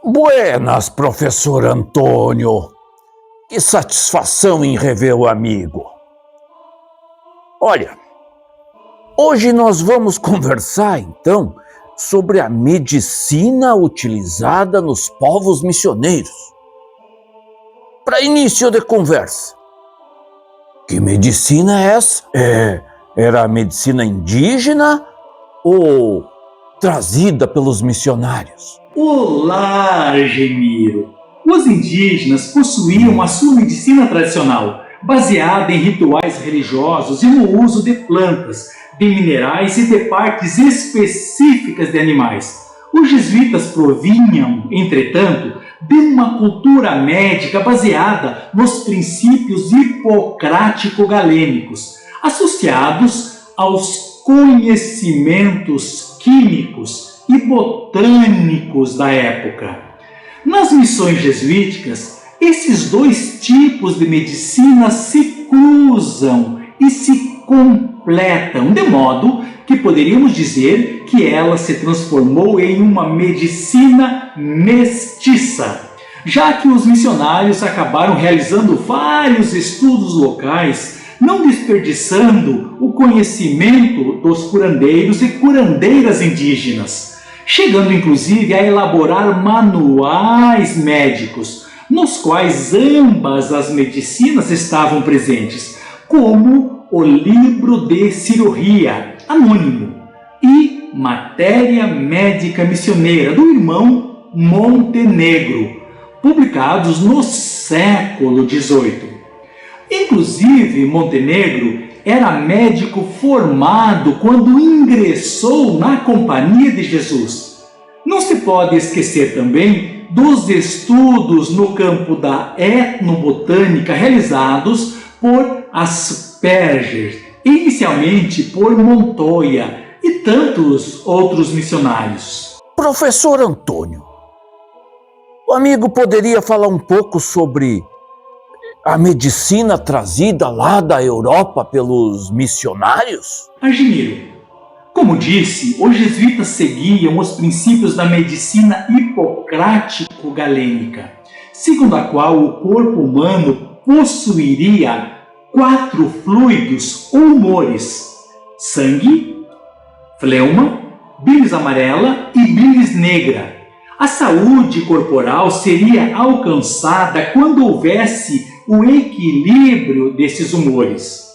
Buenas, professor Antônio. Que satisfação em rever o amigo. Olha, hoje nós vamos conversar, então, sobre a medicina utilizada nos povos missioneiros. Para início de conversa, que medicina é essa? Era a medicina indígena ou trazida pelos missionários? Olá, Argemiro! Os indígenas possuíam a sua medicina tradicional, baseada em rituais religiosos e no uso de plantas, de minerais e de partes específicas de animais. Os jesuítas provinham, entretanto, de uma cultura médica baseada nos princípios hipocrático-galênicos, associados aos conhecimentos químicos e botânicos da época. Nas missões jesuíticas, esses dois tipos de medicina se cruzam e se completam, de modo que poderíamos dizer que ela se transformou em uma medicina mestiça, já que os missionários acabaram realizando vários estudos locais, não desperdiçando o conhecimento dos curandeiros e curandeiras indígenas, chegando inclusive a elaborar manuais médicos, nos quais ambas as medicinas estavam presentes, como o Livro de Cirurgia, anônimo, e Matéria Médica Missioneira, do irmão Montenegro, publicados no século XVIII. Inclusive, Montenegro era médico formado quando ingressou na Companhia de Jesus. Não se pode esquecer também dos estudos no campo da etnobotânica realizados por Asperger, inicialmente por Montoya e tantos outros missionários. Professor Antônio, o amigo poderia falar um pouco sobre a medicina trazida lá da Europa pelos missionários? Argemiro, como disse, os jesuítas seguiam os princípios da medicina hipocrático-galênica, segundo a qual o corpo humano possuiria 4 fluidos ou humores: sangue, fleuma, bilis amarela e bilis negra. A saúde corporal seria alcançada quando houvesse o equilíbrio desses humores.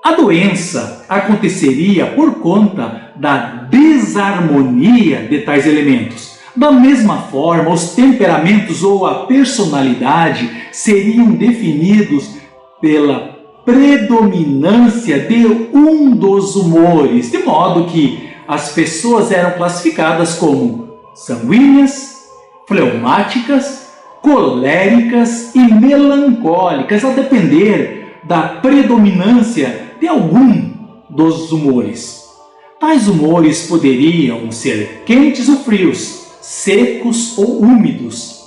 A doença aconteceria por conta da desarmonia de tais elementos. Da mesma forma, os temperamentos ou a personalidade seriam definidos pela predominância de um dos humores, de modo que as pessoas eram classificadas como sanguíneas, fleumáticas, coléricas e melancólicas, a depender da predominância de algum dos humores. Tais humores poderiam ser quentes ou frios, secos ou úmidos.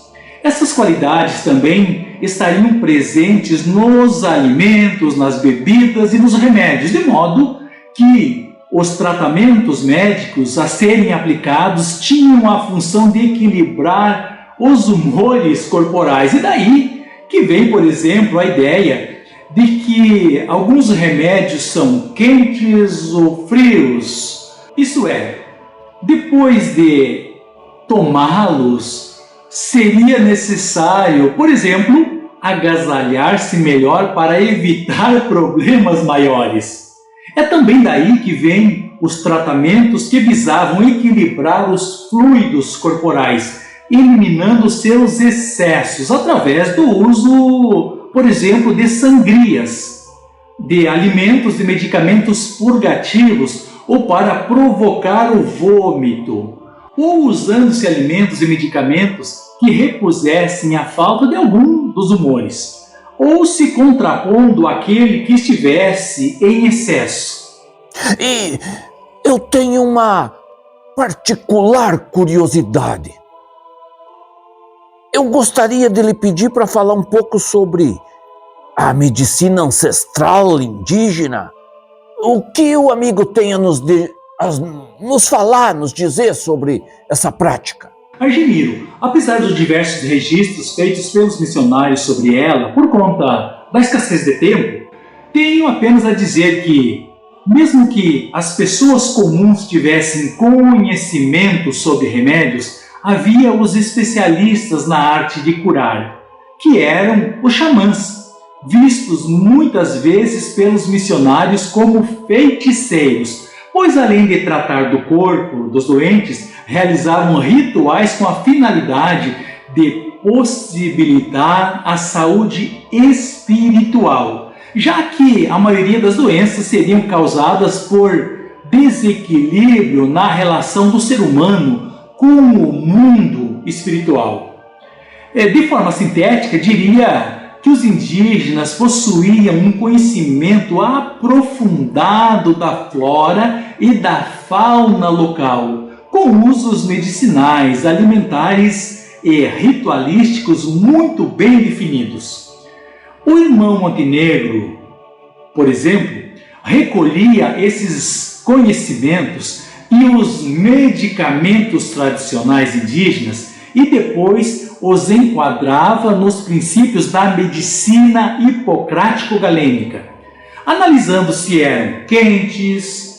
Essas qualidades também estariam presentes nos alimentos, nas bebidas e nos remédios, de modo que os tratamentos médicos a serem aplicados tinham a função de equilibrar os humores corporais. E daí que vem, por exemplo, a ideia de que alguns remédios são quentes ou frios. Isso é, depois de tomá-los, seria necessário, por exemplo, agasalhar-se melhor para evitar problemas maiores. É também daí que vêm os tratamentos que visavam equilibrar os fluidos corporais, eliminando seus excessos através do uso, por exemplo, de sangrias, de alimentos e medicamentos purgativos ou para provocar o vômito, ou usando-se alimentos e medicamentos que repusessem a falta de algum dos humores, ou se contrapondo àquele que estivesse em excesso. E eu tenho uma particular curiosidade. Eu gostaria de lhe pedir para falar um pouco sobre a medicina ancestral indígena. O que o amigo tem a nos falar, nos dizer sobre essa prática? Argemiro, apesar dos diversos registros feitos pelos missionários sobre ela por conta da escassez de tempo, tenho apenas a dizer que, mesmo que as pessoas comuns tivessem conhecimento sobre remédios, havia os especialistas na arte de curar, que eram os xamãs, vistos muitas vezes pelos missionários como feiticeiros, pois além de tratar do corpo dos doentes, realizavam rituais com a finalidade de possibilitar a saúde espiritual, já que a maioria das doenças seriam causadas por desequilíbrio na relação do ser humano com o mundo espiritual. De forma sintética, diria que os indígenas possuíam um conhecimento aprofundado da flora e da fauna local, com usos medicinais, alimentares e ritualísticos muito bem definidos. O irmão Montenegro, por exemplo, recolhia esses conhecimentos e os medicamentos tradicionais indígenas e depois os enquadrava nos princípios da medicina hipocrático-galênica, analisando se eram quentes,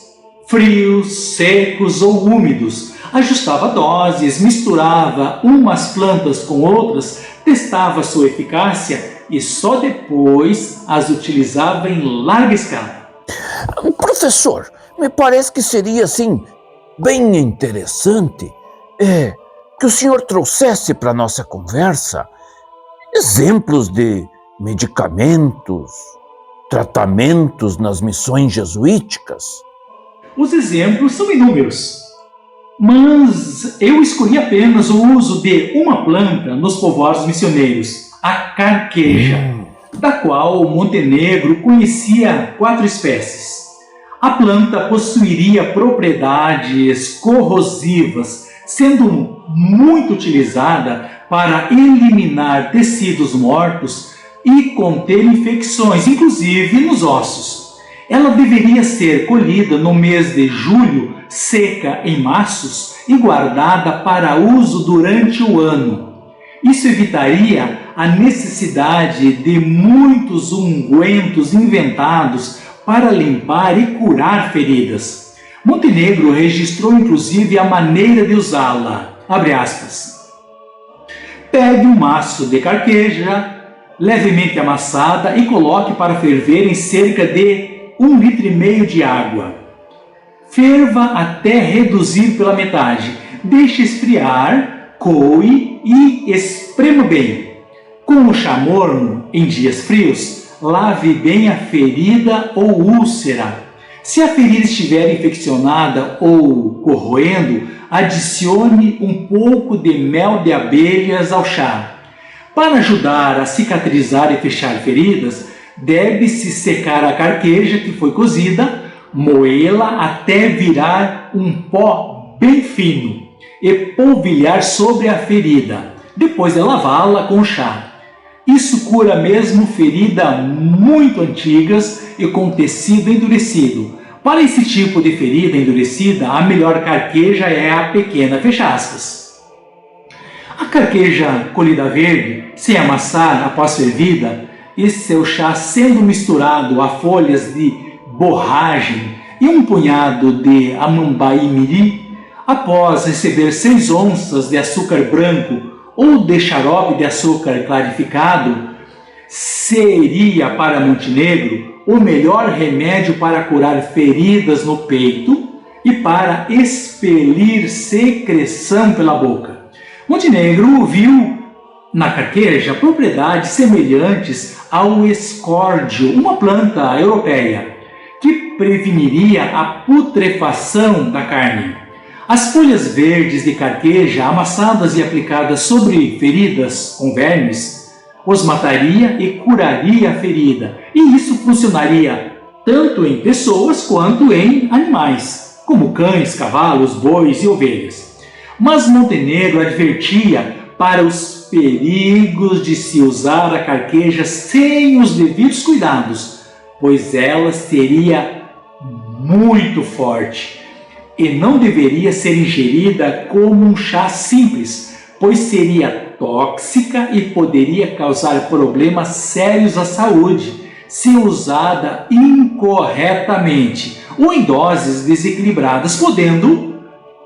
frios, secos ou úmidos, ajustava doses, misturava umas plantas com outras, testava sua eficácia e só depois as utilizava em larga escala. Professor, me parece que seria assim bem interessante que o senhor trouxesse para a nossa conversa exemplos de medicamentos, tratamentos nas missões jesuíticas. Os exemplos são inúmeros, mas eu escolhi apenas o uso de uma planta nos povoados missioneiros, a carqueja, da qual Montenegro conhecia 4 espécies. A planta possuiria propriedades corrosivas, sendo muito utilizada para eliminar tecidos mortos e conter infecções, inclusive nos ossos. Ela deveria ser colhida no mês de julho, seca em maços e guardada para uso durante o ano. Isso evitaria a necessidade de muitos ungüentos inventados para limpar e curar feridas. Montenegro registrou inclusive a maneira de usá-la. Abre aspas. Pegue um maço de carqueja, levemente amassada, e coloque para ferver em cerca de 1,5 litro de água. Ferva até reduzir pela metade. Deixe esfriar, coe e esprema bem. Com o chá morno, em dias frios, lave bem a ferida ou úlcera. Se a ferida estiver infeccionada ou corroendo, adicione um pouco de mel de abelhas ao chá. Para ajudar a cicatrizar e fechar feridas, deve-se secar a carqueja que foi cozida, moê-la até virar um pó bem fino e polvilhar sobre a ferida, depois de lavá-la com chá. Isso cura mesmo feridas muito antigas e com tecido endurecido. Para esse tipo de ferida endurecida, a melhor carqueja é a pequena, fecha aspas. A carqueja colhida verde, sem amassar após fervida, e seu chá sendo misturado a folhas de borragem e um punhado de amambaí-miri, após receber 6 onças de açúcar branco ou de xarope de açúcar clarificado, seria para Montenegro o melhor remédio para curar feridas no peito e para expelir secreção pela boca. Montenegro viu na carqueja propriedades semelhantes ao escórdio, uma planta europeia, que preveniria a putrefação da carne. As folhas verdes de carqueja, amassadas e aplicadas sobre feridas com vermes, os mataria e curaria a ferida. E isso funcionaria tanto em pessoas quanto em animais, como cães, cavalos, bois e ovelhas. Mas Montenegro advertia para os perigos de se usar a carqueja sem os devidos cuidados, pois ela seria muito forte e não deveria ser ingerida como um chá simples, pois seria tóxica e poderia causar problemas sérios à saúde se usada incorretamente ou em doses desequilibradas, podendo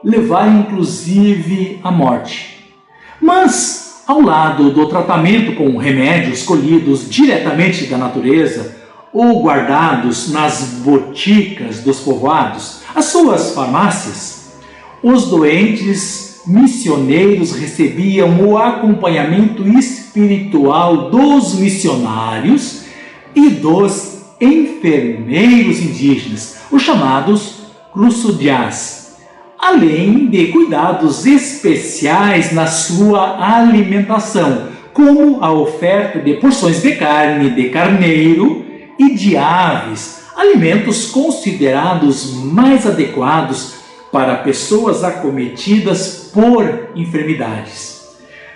levar inclusive à morte. Mas, ao lado do tratamento com remédios colhidos diretamente da natureza ou guardados nas boticas dos povoados, as suas farmácias, os doentes missioneiros recebiam o acompanhamento espiritual dos missionários e dos enfermeiros indígenas, os chamados cruçudiás, além de cuidados especiais na sua alimentação, como a oferta de porções de carne de carneiro e de aves, alimentos considerados mais adequados para pessoas acometidas por enfermidades.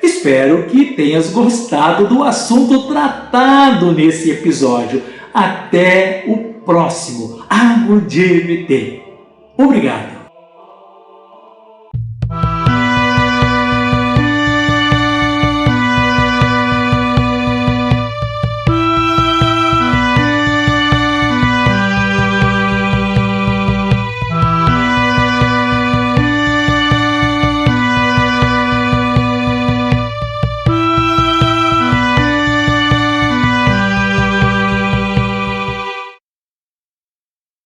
Espero que tenhas gostado do assunto tratado nesse episódio. Até o próximo Água de EVT. Obrigado.